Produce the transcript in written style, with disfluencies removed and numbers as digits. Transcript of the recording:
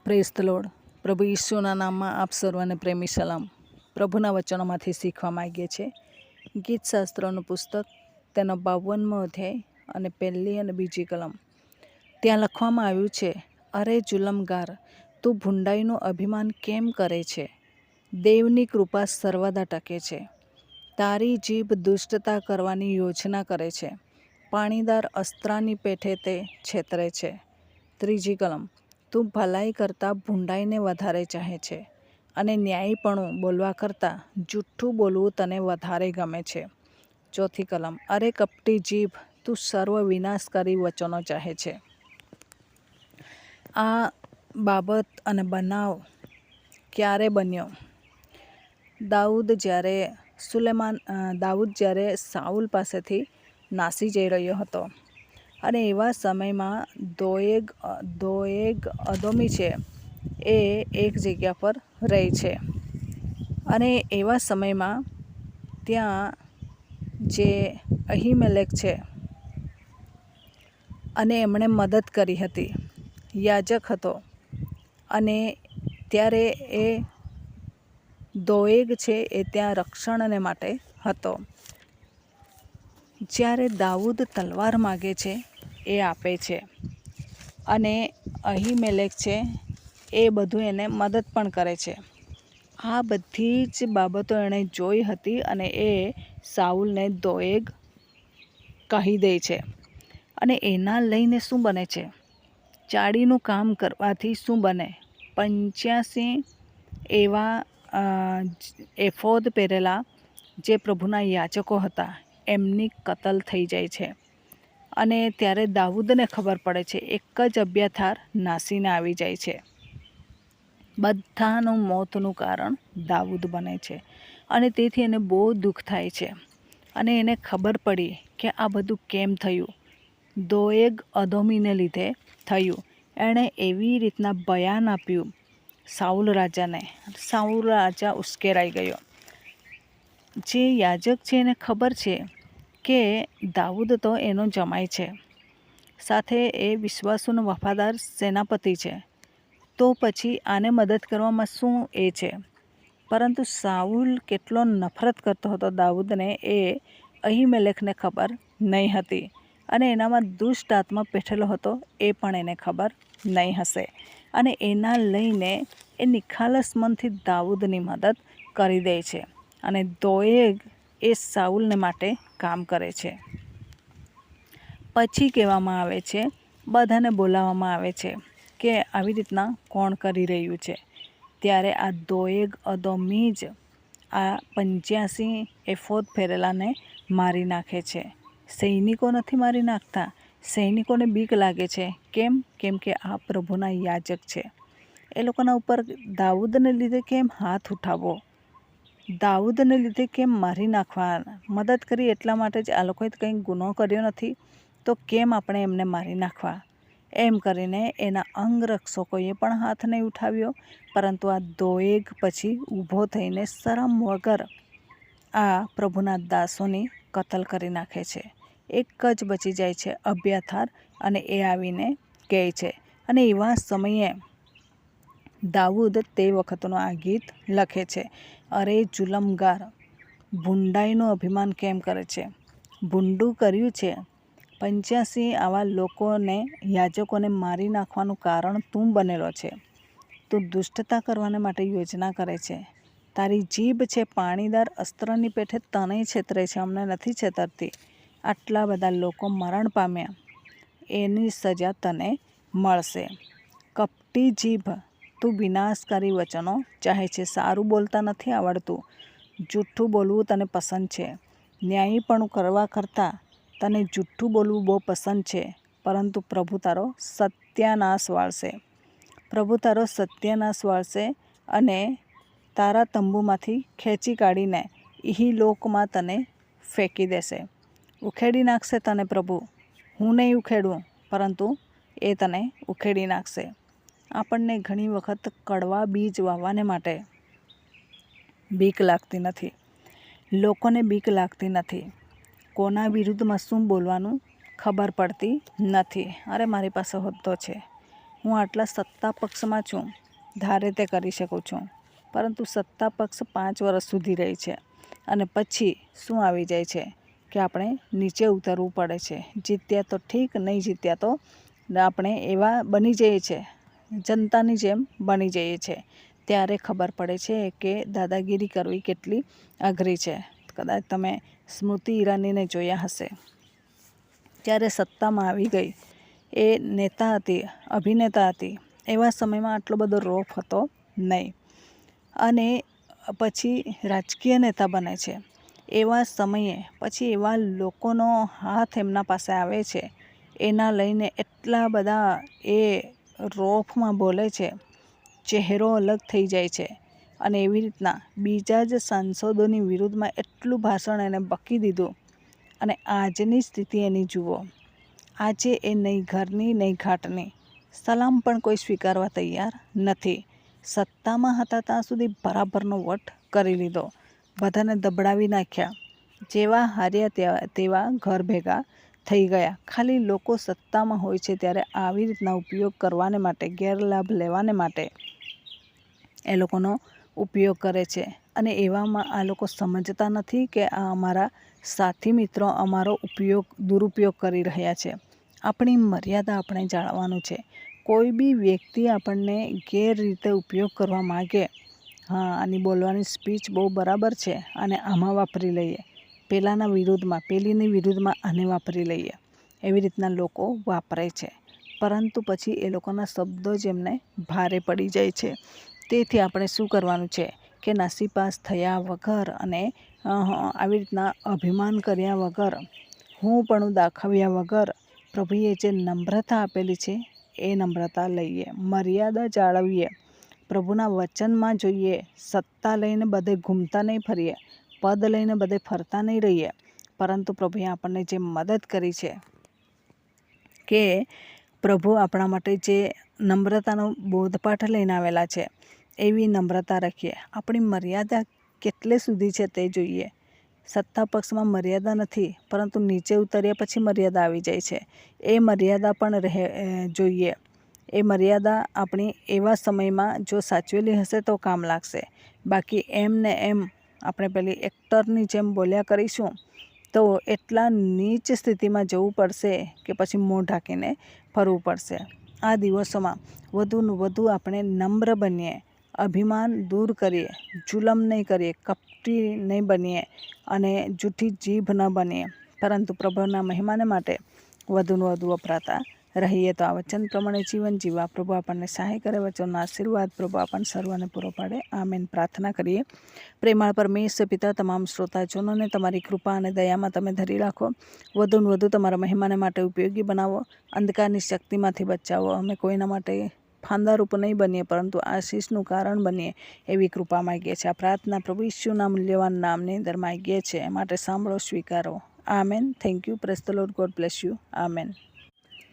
Praise the lord. પ્રભુ ઈસુના નામમાં આપ સર્વને પ્રેમી સલામ. પ્રભુના વચનોમાંથી શીખવા માગીએ છીએ. ગીતશાસ્ત્રનું પુસ્તક, તેનો 52મો અધ્યાય અને 1લી અને 2જી કલમ. ત્યાં લખવામાં આવ્યું છે, અરે જુલમગાર, તું ભૂંડાઈનું અભિમાન કેમ કરે છે? દેવની કૃપા સર્વદા ટકે છે. તારી જીભ દુષ્ટતા કરવાની યોજના કરે છે. પાણીદાર અસ્ત્રાની પેઠે તે છેતરે છે. 3જી કલમ. તું ભલાઈ કરતાં ભૂંડાઈને વધારે ચાહે છે અને ન્યાયીપણું બોલવા કરતાં જૂઠ્ઠું બોલવું તને વધારે ગમે છે. 4થી કલમ. અરે કપટી જીભ, તું સર્વ વિનાશકારી વચનો ચાહે છે. આ બાબત અને બનાવ ક્યારે બન્યો? દાઉદ જ્યારે સાઉલ પાસેથી નાસી જઈ રહ્યો હતો અને એવા સમયમાં દોએગ અદોમી છે, એ એક જગ્યા પર રહે છે અને એવા સમયમાં ત્યાં જે અહીમેલેક છે અને એમણે મદદ કરી હતી, યાજક હતો, અને ત્યારે એ દોએગ છે એ ત્યાં રક્ષણને માટે હતો. જ્યારે દાઉદ તલવાર માગે છે એ આપે છે અને અહીમેલેક છે એ બધું એને મદદ પણ કરે છે. આ બધી જ બાબતો એણે જોઈ હતી અને એ સાઉલને દોએગ કહી દે છે. અને એના લઈને શું બને છે? ચાડીનું કામ કરવાથી શું બને? 85 એવા એફોદ પહેરેલા જે પ્રભુના યાચકો હતા એમની કતલ થઈ જાય છે. અને ત્યારે દાઉદને ખબર પડે છે, એક જ અબ્યાથાર નાસીને આવી જાય છે. બધાનું મોતનું કારણ દાઉદ બને છે અને તેથી એને બહુ દુઃખ થાય છે. અને એને ખબર પડી કે આ બધું કેમ થયું. દોએગ અદોમીને લીધે થયું. એણે એવી રીતના બયાન આપ્યું સાઉલ રાજાને. સાઉલ રાજા ઉશ્કેરાઈ ગયો. જે યાજક છે એને ખબર છે કે દાઉદ તો એનો જમાઈ છે, સાથે એ વિશ્વાસુનો વફાદાર સેનાપતિ છે, તો પછી આને મદદ કરવામાં શું એ છે? પરંતુ સાઉલ કેટલો નફરત કરતો હતો દાઉદને એ અહીમેલેકને ખબર નહીં હતી, અને એનામાં દુષ્ટ આત્મા બેઠેલો હતો એ પણ એને ખબર નહીં હશે. અને એના લઈને એ નિખાલસ મનથી દાઉદની મદદ કરી દે છે અને દોએગ એ સાઉલને માટે કામ કરે છે. પછી કહેવામાં આવે છે, બધાને બોલાવવામાં આવે છે કે આવી રીતના કોણ કરી રહ્યું છે. ત્યારે આ દોએગ અદોમી જ આ 85 એફોદ ફેરેલાને મારી નાખે છે. સૈનિકો નથી મારી નાખતા. સૈનિકોને બીક લાગે છે. કેમ? કેમ કે આ પ્રભુના યાજક છે. એ લોકોના ઉપર દાઉદને લીધે કેમ હાથ ઉઠાવવો? દાઉદને લીધે કેમ મારી નાખવા? મદદ કરી એટલા માટે જ, આ લોકોએ કંઈ ગુનો કર્યો નથી, તો કેમ આપણે એમને મારી નાખવા? એમ કરીને એના અંગરક્ષકોએ પણ હાથ નહીં ઉઠાવ્યો. પરંતુ આ દોએગ પછી ઊભો થઈને શરમ વગર આ પ્રભુના દાસોની કતલ કરી નાખે છે. એક જ બચી જાય છે, અબ્યાથાર, અને એ આવીને કહે છે. અને એવા સમયે દાઉદ તે વખતનું આ ગીત લખે છે, અરે જુલમગાર, ભૂંડાઈનું અભિમાન કેમ કરે છે? ભૂંડું કર્યું છે. 85 આવા લોકોને, યાજકોને મારી નાખવાનું કારણ તું બનેલો છે. તું દુષ્ટતા કરવાને માટે યોજના કરે છે. તારી જીભ છે પાણીદાર અસ્ત્રની પેઠે તને છેતરે છે, અમને નથી છેતરતી. આટલા બધા લોકો મરણ પામ્યા, એની સજા તને મળશે. કપટી જીભ, તું વિનાશકારી વચનો ચાહે છે. સારું બોલતા નથી આવડતું. જૂઠ્ઠું બોલવું તને પસંદ છે. ન્યાયીપણું કરવા કરતાં તને જૂઠ્ઠું બોલવું બહુ પસંદ છે. પરંતુ પ્રભુ તારો સત્યાનાશ વાળશે. પ્રભુ તારો સત્યાનાશ વાળશે અને તારા તંબુમાંથી ખેંચી કાઢીને ઇહલોકમાં તને ફેંકી દેશે. ઉખેડી નાખશે તને પ્રભુ. હું નહીં ઉખેડું, પરંતુ એ તને ઉખેડી નાખશે. આપણને ઘણી વખત કડવા બીજ વાવવાને માટે બીક લાગતી નથી. લોકોને બીક લાગતી નથી. કોના વિરુદ્ધમાં શું બોલવાનું ખબર પડતી નથી. અરે મારી પાસે હોદ્દો છે, હું આટલા સત્તા પક્ષમાં છું, ધારે તે કરી શકું છું. પરંતુ સત્તા પક્ષ 5 વર્ષ સુધી રહે છે અને પછી શું આવી જાય છે કે આપણે નીચે ઉતરવું પડે છે. જીત્યા તો ઠીક, નહીં જીત્યા તો આપણે એવા બની જઈએ છીએ, જનતાની જેમ બની જઈએ છીએ. ત્યારે ખબર પડે છે કે દાદાગીરી કરવી કેટલી અઘરી છે. કદાચ તમે સ્મૃતિ ઈરાનીને જોયા હશે. જ્યારે સત્તામાં આવી ગઈ, એ નેતા હતી, અભિનેતા હતી. એવા સમયમાં આટલો બધો રોફ હતો નહીં અને પછી રાજકીય નેતા બને છે. એવા સમયે પછી એવા લોકોનો હાથ એમના પાસે આવે છે, એના લઈને એટલા બધા એ રોફમાં બોલે છે, ચહેરો અલગ થઈ જાય છે. અને એવી રીતના બીજા જ સાંસદોની વિરુદ્ધમાં એટલું ભાષણ એને બકી દીધું. અને આજની સ્થિતિ એની જુઓ. આજે એ નહીં ઘરની નહીં ઘાટની સલામ પણ કોઈ સ્વીકારવા તૈયાર નથી. સત્તામાં હતા ત્યાં સુધી બરાબરનો વટ કરી લીધો, બધાને દબડાવી નાખ્યા. જેવા હાર્યા તેવા ઘર ભેગા થઈ ગયા. ખાલી લોકો સત્તામાં હોય છે ત્યારે આવી રીતના ઉપયોગ કરવાને માટે, ગેરલાભ લેવાને માટે એ લોકોનો ઉપયોગ કરે છે. અને એવામાં આ લોકો સમજતા નથી કે આ અમારા સાથી મિત્રો અમારો દુરુપયોગ કરી રહ્યા છે. આપણી મર્યાદા આપણે જાળવવાનું છે. કોઈ બી વ્યક્તિ આપણને ગેરરીતે ઉપયોગ કરવા માગે, હા આની બોલવાની સ્પીચ બહુ બરાબર છે અને આમાં વાપરી લઈએ, પેલાના વિરુદ્ધમાં, પેલીની વિરુદ્ધમાં આને વાપરી લઈએ, એવી રીતના લોકો વાપરે છે. પરંતુ પછી એ લોકોના શબ્દો જ એમને ભારે પડી જાય છે. તેથી આપણે શું કરવાનું છે કે નાસીપાસ થયા વગર અને આવી રીતના અભિમાન કર્યા વગર, હું પણ દાખવ્યા વગર પ્રભુએ જે નમ્રતા આપેલી છે એ નમ્રતા લઈએ, મર્યાદા જાળવીએ, પ્રભુના વચનમાં જોઈએ. સત્તા લઈને બધે ઘૂમતા નહીં ફરીએ, પદ લઈને બધે ફરતા નહીં રહીએ. પરંતુ પ્રભુએ આપણને જે મદદ કરી છે કે પ્રભુ આપણા માટે જે નમ્રતાનો બોધપાઠ લઈને આવેલા છે, એવી નમ્રતા રાખીએ. આપણી મર્યાદા કેટલે સુધી છે તે જોઈએ. સત્તા પક્ષમાં મર્યાદા નથી, પરંતુ નીચે ઉતર્યા પછી મર્યાદા આવી જાય છે. એ મર્યાદા પણ જોઈએ. એ મર્યાદા આપણી એવા સમયમાં જો સાચવેલી હશે તો કામ લાગશે. બાકી એમ ને એમ આપણે પેલી એક્ટરની જેમ બોલ્યા કરીશું તો એટલા નીચ સ્થિતિમાં જવું પડશે કે પછી મોં ઢાંકીને ફરવું પડશે. આ દિવસોમાં વધુને વધુ આપણે નમ્ર બનીએ, અભિમાન દૂર કરીએ, જુલમ નહીં કરીએ, કપટી નહીં બનીએ અને જૂઠી જીભ ન બનીએ, પરંતુ પ્રભુના મહિમાને માટે વધુને વધુ વપરાતા રહીએ. તો આ વચન પ્રમાણે જીવન જીવવા પ્રભુ આપણને સહાય કરે. વચનનો આશીર્વાદ પ્રભુ આપણને સર્વને પૂરો પાડે. આમેન. પ્રાર્થના કરીએ. પ્રેમાળ પરમેશ્વર પિતા, તમામ શ્રોતાજનોને તમારી કૃપા અને દયામાં તમે ધરી રાખો. વધુને વધુ તમારા મહિમાને માટે ઉપયોગી બનાવો. અંધકારની શક્તિમાંથી બચાવો. અમે કોઈના માટે ફાંદારૂપ નહીં બનીએ, પરંતુ આશીષનું કારણ બનીએ એવી કૃપા માગીએ છીએ. આ પ્રાર્થના પ્રભુ ઈસુના મૂલ્યવાન નામની અંદર માગીએ છીએ. માટે સાંભળો, સ્વીકારો. Amen. Thank you. Praise the lord. God bless you. Amen.